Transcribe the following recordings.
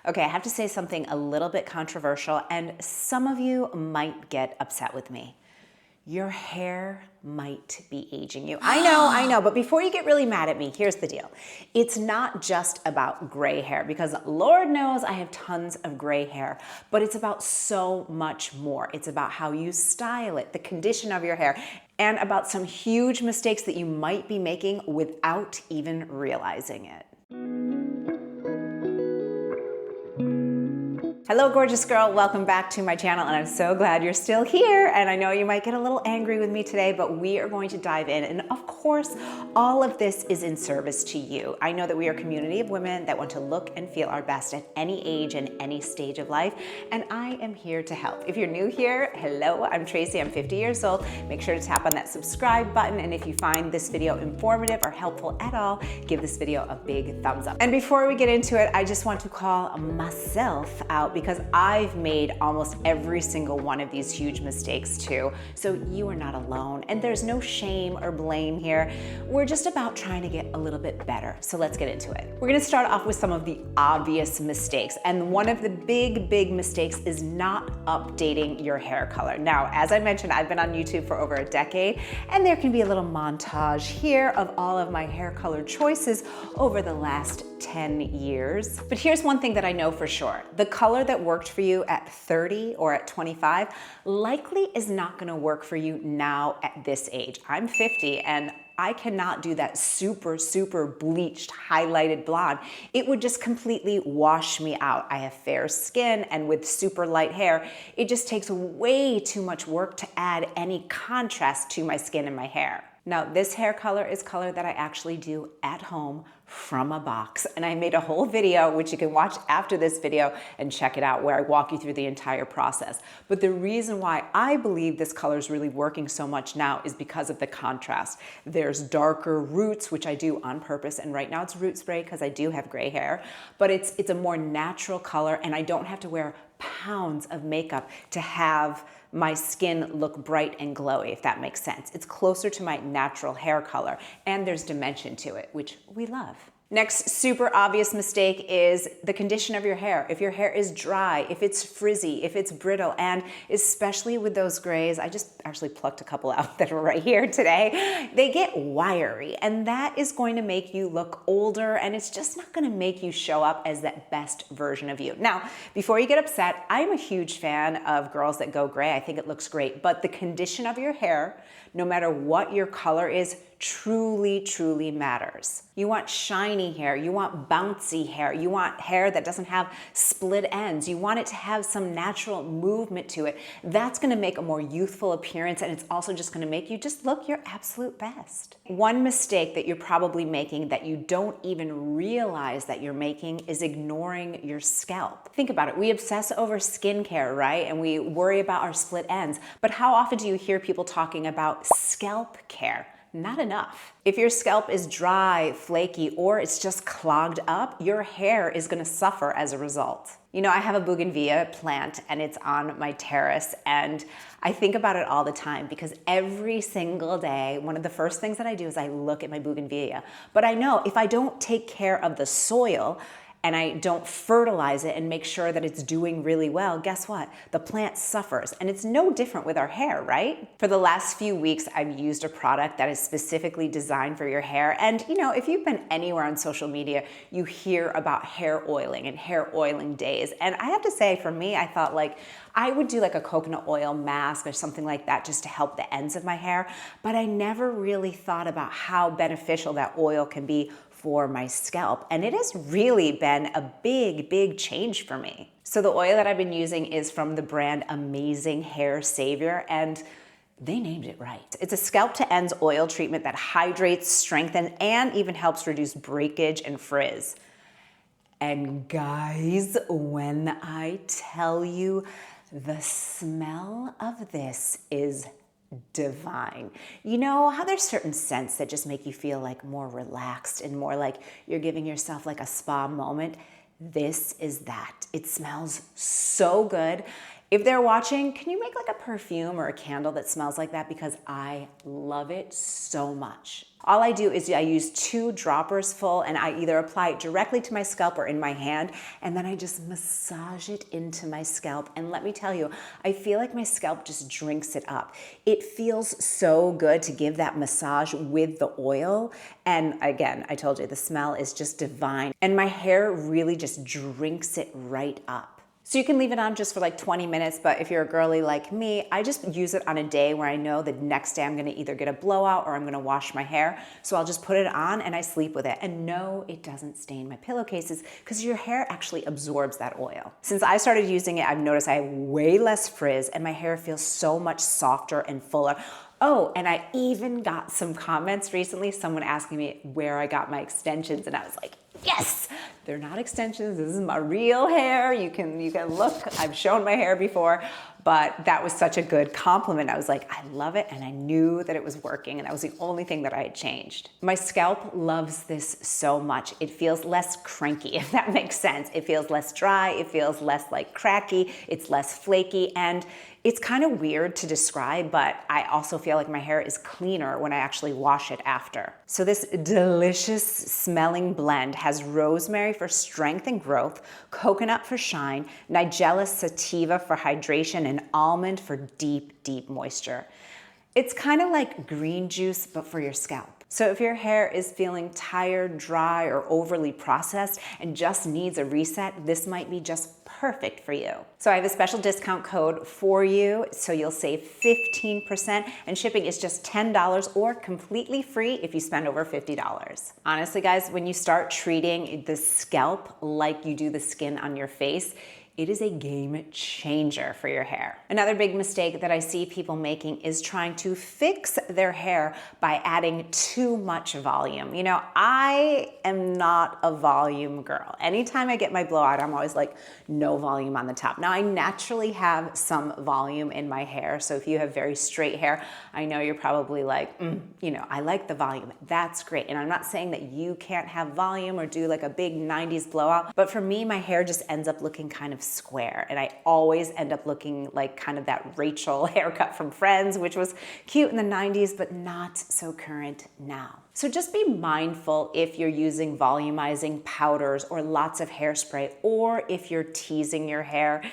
Okay, I have to say something a little bit controversial, and some of you might get upset with me. Your hair might be aging you. I know, but before you get really mad at me, here's the deal. It's not just about gray hair, because Lord knows I have tons of gray hair, but it's about so much more. It's about how you style it, the condition of your hair, and about some huge mistakes that you might be making without even realizing it. Hello, gorgeous girl. Welcome back to my channel, and I'm so glad you're still here. And I know you might get a little angry with me today, but we are going to dive in. And of course, all of this is in service to you. I know that we are a community of women that want to look and feel our best at any age and any stage of life, and I am here to help. If you're new here, hello, I'm Tracy. I'm 50 years old. Make sure to tap on that subscribe button, and if you find this video informative or helpful at all, give this video a big thumbs up. And before we get into it, I just want to call myself out, because I've made almost every single one of these huge mistakes too. So you are not alone, and there's no shame or blame here. We're just about trying to get a little bit better. So let's get into it. We're gonna start off with some of the obvious mistakes. And one of the big mistakes is not updating your hair color. Now, as I mentioned, I've been on YouTube for over a decade, and there can be a little montage here of all of my hair color choices over the last 10 years. But here's one thing that I know for sure. The color that worked for you at 30 or at 25 likely is not gonna work for you now at this age. I'm 50 and I cannot do that super bleached, highlighted blonde. It would just completely wash me out. I have fair skin, and with super light hair, it just takes way too much work to add any contrast to my skin and my hair. Now, this hair color is color that I actually do at home from a box. And I made a whole video, which you can watch after this video and check it out, where I walk you through the entire process. But the reason why I believe this color is really working so much now is because of the contrast. There's darker roots, which I do on purpose. And right now it's root spray because I do have gray hair, but it's a more natural color, and I don't have to wear pounds of makeup to have my skin look bright and glowy, if that makes sense. It's closer to my natural hair color, and there's dimension to it, which we love. Next super obvious mistake is the condition of your hair. If your hair is dry, if it's frizzy, if it's brittle, and especially with those grays, I just actually plucked a couple out that are right here today, they get wiry, and that is going to make you look older, and it's just not gonna make you show up as that best version of you. Now, before you get upset, I'm a huge fan of girls that go gray. I think it looks great, but the condition of your hair, no matter what your color is, truly matters. You want shiny hair, you want bouncy hair, you want hair that doesn't have split ends, you want it to have some natural movement to it. That's gonna make a more youthful appearance, and it's also just gonna make you just look your absolute best. One mistake that you're probably making that you don't even realize that you're making is ignoring your scalp. Think about it, we obsess over skincare, right? And we worry about our split ends, but how often do you hear people talking about scalp care? Not enough. If your scalp is dry, flaky, or it's just clogged up, your hair is gonna suffer as a result. You know, I have a bougainvillea plant, and it's on my terrace, and I think about it all the time, because every single day, one of the first things that I do is I look at my bougainvillea. But I know if I don't take care of the soil, and I don't fertilize it and make sure that it's doing really well, guess what? The plant suffers. And it's no different with our hair, right? For the last few weeks, I've used a product that is specifically designed for your hair. And you know, if you've been anywhere on social media, you hear about hair oiling and hair oiling days. And I have to say, for me, I thought like, I would do like a coconut oil mask or something like that just to help the ends of my hair. But I never really thought about how beneficial that oil can be for my scalp. And it has really been a big change for me. So the oil that I've been using is from the brand Amazing Hair Savior, and they named it right. It's a scalp to ends oil treatment that hydrates, strengthens, and even helps reduce breakage and frizz. And guys, when I tell you, the smell of this is divine. You know how there's certain scents that just make you feel like more relaxed and more like you're giving yourself like a spa moment? This is that. It smells so good. If they're watching, can you make like a perfume or a candle that smells like that? Because I love it so much. All I do is I use 2 droppers full, and I either apply it directly to my scalp or in my hand, and then I just massage it into my scalp. And let me tell you, I feel like my scalp just drinks it up. It feels so good to give that massage with the oil. And again, I told you, the smell is just divine. And my hair really just drinks it right up. So you can leave it on just for like 20 minutes, but if you're a girly like me, I just use it on a day where I know the next day I'm gonna either get a blowout or I'm gonna wash my hair. So I'll just put it on and I sleep with it. And no, it doesn't stain my pillowcases because your hair actually absorbs that oil. Since I started using it, I've noticed I have way less frizz and my hair feels so much softer and fuller. Oh, and I even got some comments recently, someone asking me where I got my extensions, and I was like, yes, they're not extensions. This is my real hair. You can look, I've shown my hair before, but that was such a good compliment. I was like, I love it. And I knew that it was working. And that was the only thing that I had changed. My scalp loves this so much. It feels less cranky, if that makes sense. It feels less dry. It feels less like cracky. It's less flaky. And it's kind of weird to describe, but I also feel like my hair is cleaner when I actually wash it after. So this delicious smelling blend has rosemary for strength and growth, coconut for shine, Nigella sativa for hydration, and almond for deep, deep moisture. It's kind of like green juice, but for your scalp. So if your hair is feeling tired, dry, or overly processed and just needs a reset, this might be just perfect for you. So I have a special discount code for you, so you'll save 15%, and shipping is just $10 or completely free if you spend over $50. Honestly, guys, when you start treating the scalp like you do the skin on your face, it is a game changer for your hair. Another big mistake that I see people making is trying to fix their hair by adding too much volume. You know, I am not a volume girl. Anytime I get my blowout, I'm always like, no volume on the top. Now, I naturally have some volume in my hair, so if you have very straight hair, I know you're probably like, you know, I like the volume. That's great. And I'm not saying that you can't have volume or do like a big 90s blowout, but for me, my hair just ends up looking kind of square, and I always end up looking like kind of that Rachel haircut from Friends, which was cute in the 90s, but not so current now. So just be mindful if you're using volumizing powders or lots of hairspray, or if you're teasing your hair,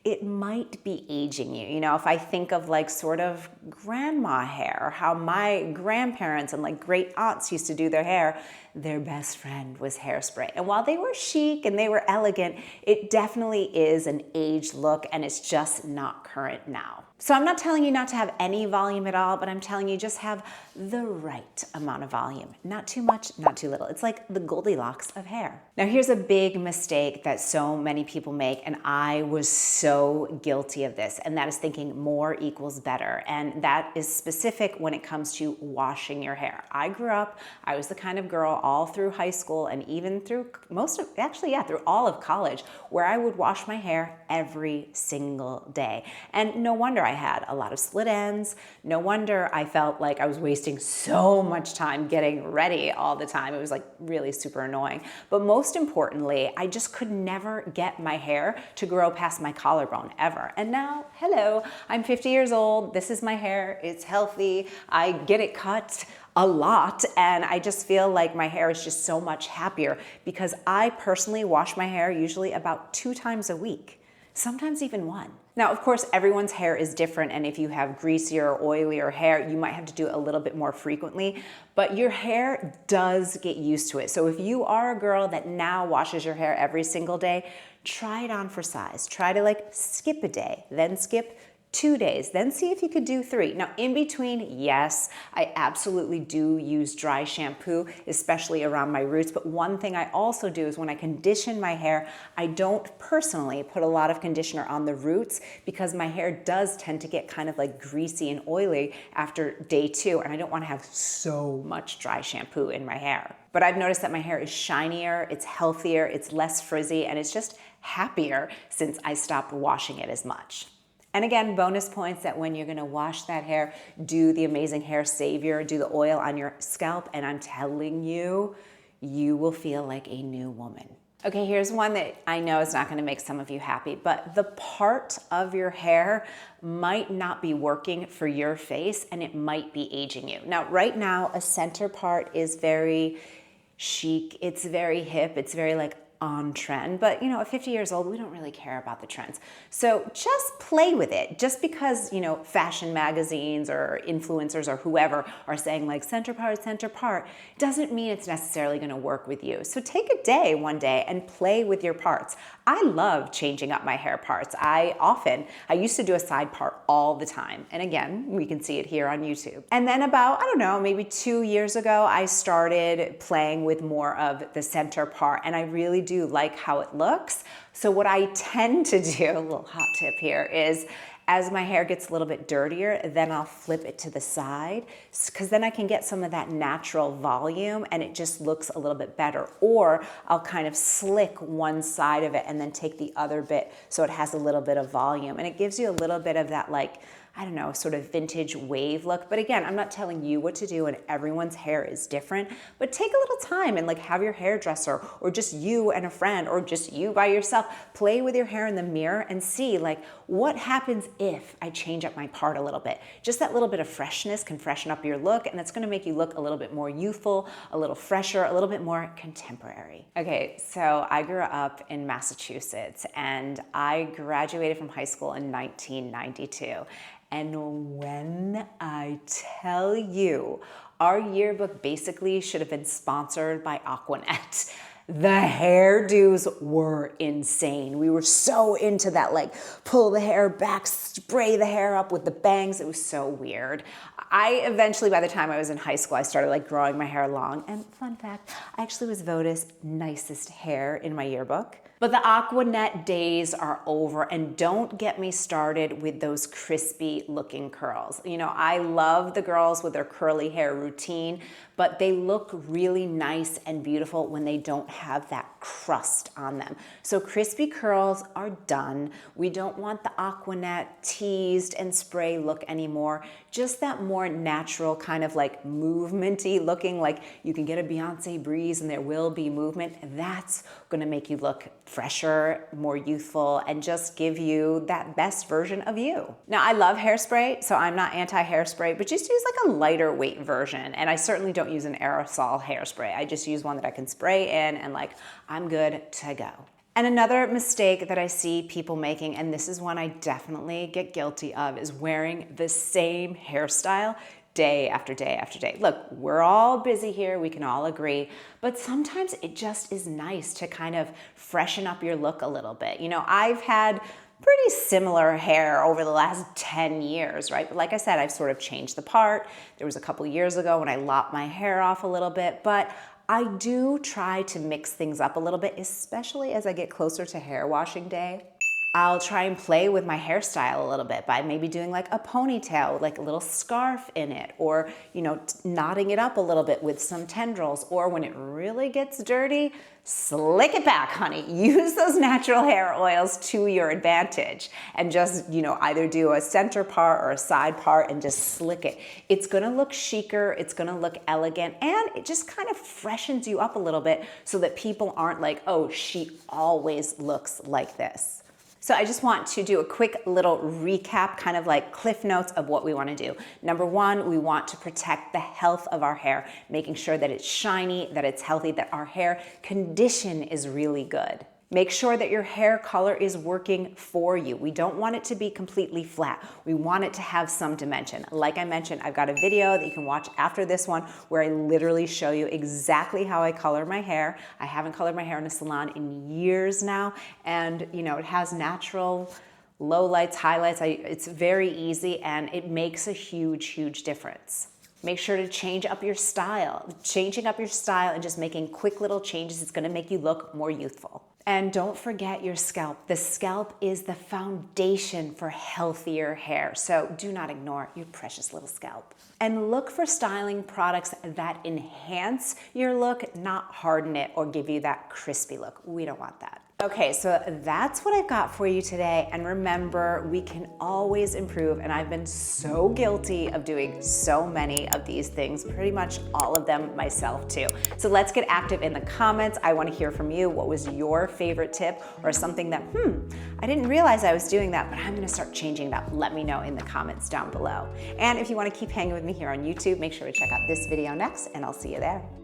it might be aging you. You know, if I think of like sort of grandma hair, how my grandparents and like great aunts used to do their hair, their best friend was hairspray. And while they were chic and they were elegant, it definitely is an aged look, and it's just not current now. So I'm not telling you not to have any volume at all, but I'm telling you just have the right amount of volume. Not too much, not too little. It's like the Goldilocks of hair. Now here's a big mistake that so many people make, and I was so guilty of this, and that is thinking more equals better. And that is specific when it comes to washing your hair. I grew up, I was the kind of girl all through high school and even through through all of college, where I would wash my hair every single day. And no wonder I had a lot of split ends. No wonder I felt like I was wasting so much time getting ready all the time. It was like really super annoying. But most importantly, I just could never get my hair to grow past my collarbone ever. And now, hello, I'm 50 years old. This is my hair. It's healthy. I get it cut a lot, and I just feel like my hair is just so much happier because I personally wash my hair usually about 2 times a week, sometimes even 1. Now, of course, everyone's hair is different, and if you have greasier or oilier hair, you might have to do it a little bit more frequently, but your hair does get used to it. So if you are a girl that now washes your hair every single day, try it on for size. Try to like skip a day, then skip 2 days, then see if you could do 3. Now in between, yes, I absolutely do use dry shampoo, especially around my roots. But one thing I also do is when I condition my hair, I don't personally put a lot of conditioner on the roots because my hair does tend to get kind of like greasy and oily after day 2. And I don't want to have so much dry shampoo in my hair. But I've noticed that my hair is shinier, it's healthier, it's less frizzy, and it's just happier since I stopped washing it as much. And again, bonus points that when you're gonna wash that hair, do the Amazing Hair Savior, do the oil on your scalp, and I'm telling you, you will feel like a new woman. Okay, here's one that I know is not going to make some of you happy, but the part of your hair might not be working for your face and it might be aging you. Now, right now, a center part is very chic, it's very hip, it's very like on trend, but at 50 years old, we don't really care about the trends. So just play with it. Just because, fashion magazines or influencers or whoever are saying like center part, doesn't mean it's necessarily gonna work with you. So take a day one day and play with your parts. I love changing up my hair parts. I used to do a side part all the time. And again, we can see it here on YouTube. And then about, I don't know, maybe 2 years ago, I started playing with more of the center part, and I really do like how it looks. So what I tend to do, a little hot tip here, is as my hair gets a little bit dirtier, then I'll flip it to the side, because then I can get some of that natural volume and it just looks a little bit better. Or I'll kind of slick one side of it and then take the other bit so it has a little bit of volume. And it gives you a little bit of that, like, I don't know, sort of vintage wave look. But again, I'm not telling you what to do, and everyone's hair is different, but take a little time and like have your hairdresser or just you and a friend or just you by yourself play with your hair in the mirror and see like what happens if I change up my part a little bit. Just that little bit of freshness can freshen up your look, and it's gonna make you look a little bit more youthful, a little fresher, a little bit more contemporary. Okay, so I grew up in Massachusetts and I graduated from high school in 1992. And when I tell you, our yearbook basically should have been sponsored by Aquanet. The hairdos were insane. We were so into that, like pull the hair back, spray the hair up with the bangs. It was so weird. I eventually, by the time I was in high school, I started like growing my hair long. And fun fact, I actually was voted nicest hair in my yearbook. But the Aquanet days are over, and don't get me started with those crispy looking curls. I love the girls with their curly hair routine, but they look really nice and beautiful when they don't have that crust on them. So crispy curls are done. We don't want the Aquanet teased and spray look anymore. Just that more natural kind of like movementy looking, like you can get a Beyonce breeze and there will be movement. That's gonna make you look fresher, more youthful, and just give you that best version of you. Now, I love hairspray, so I'm not anti-hairspray, but just use like a lighter weight version. And I certainly don't use an aerosol hairspray. I just use one that I can spray in and like, I'm good to go. And another mistake that I see people making, and this is one I definitely get guilty of, is wearing the same hairstyle day after day after day. Look, we're all busy here, we can all agree, but sometimes it just is nice to kind of freshen up your look a little bit. I've had pretty similar hair over the last 10 years, right? But like I said, I've sort of changed the part. There was a couple years ago when I lopped my hair off a little bit, but I do try to mix things up a little bit, especially as I get closer to hair washing day. I'll try and play with my hairstyle a little bit by maybe doing like a ponytail with like a little scarf in it, or, knotting it up a little bit with some tendrils, or when it really gets dirty, slick it back, honey. Use those natural hair oils to your advantage and just, either do a center part or a side part and just slick it. It's gonna look chicer, it's gonna look elegant, and it just kind of freshens you up a little bit so that people aren't like, oh, she always looks like this. So I just want to do a quick little recap, kind of like cliff notes of what we want to do. Number one, we want to protect the health of our hair, making sure that it's shiny, that it's healthy, that our hair condition is really good. Make sure that your hair color is working for you. We don't want it to be completely flat. We want it to have some dimension. Like I mentioned, I've got a video that you can watch after this one where I literally show you exactly how I color my hair. I haven't colored my hair in a salon in years now, and it has natural low lights, highlights. It's very easy, and it makes a huge, huge difference. Make sure to change up your style. Changing up your style and just making quick little changes is gonna make you look more youthful. And don't forget your scalp. The scalp is the foundation for healthier hair, so do not ignore your precious little scalp. And look for styling products that enhance your look, not harden it or give you that crispy look. We don't want that. Okay, so that's what I've got for you today. And remember, we can always improve. And I've been so guilty of doing so many of these things, pretty much all of them myself too. So let's get active in the comments. I want to hear from you. What was your favorite tip or something that, I didn't realize I was doing that, but I'm going to start changing that. Let me know in the comments down below. And if you want to keep hanging with me here on YouTube, make sure to check out this video next, and I'll see you there.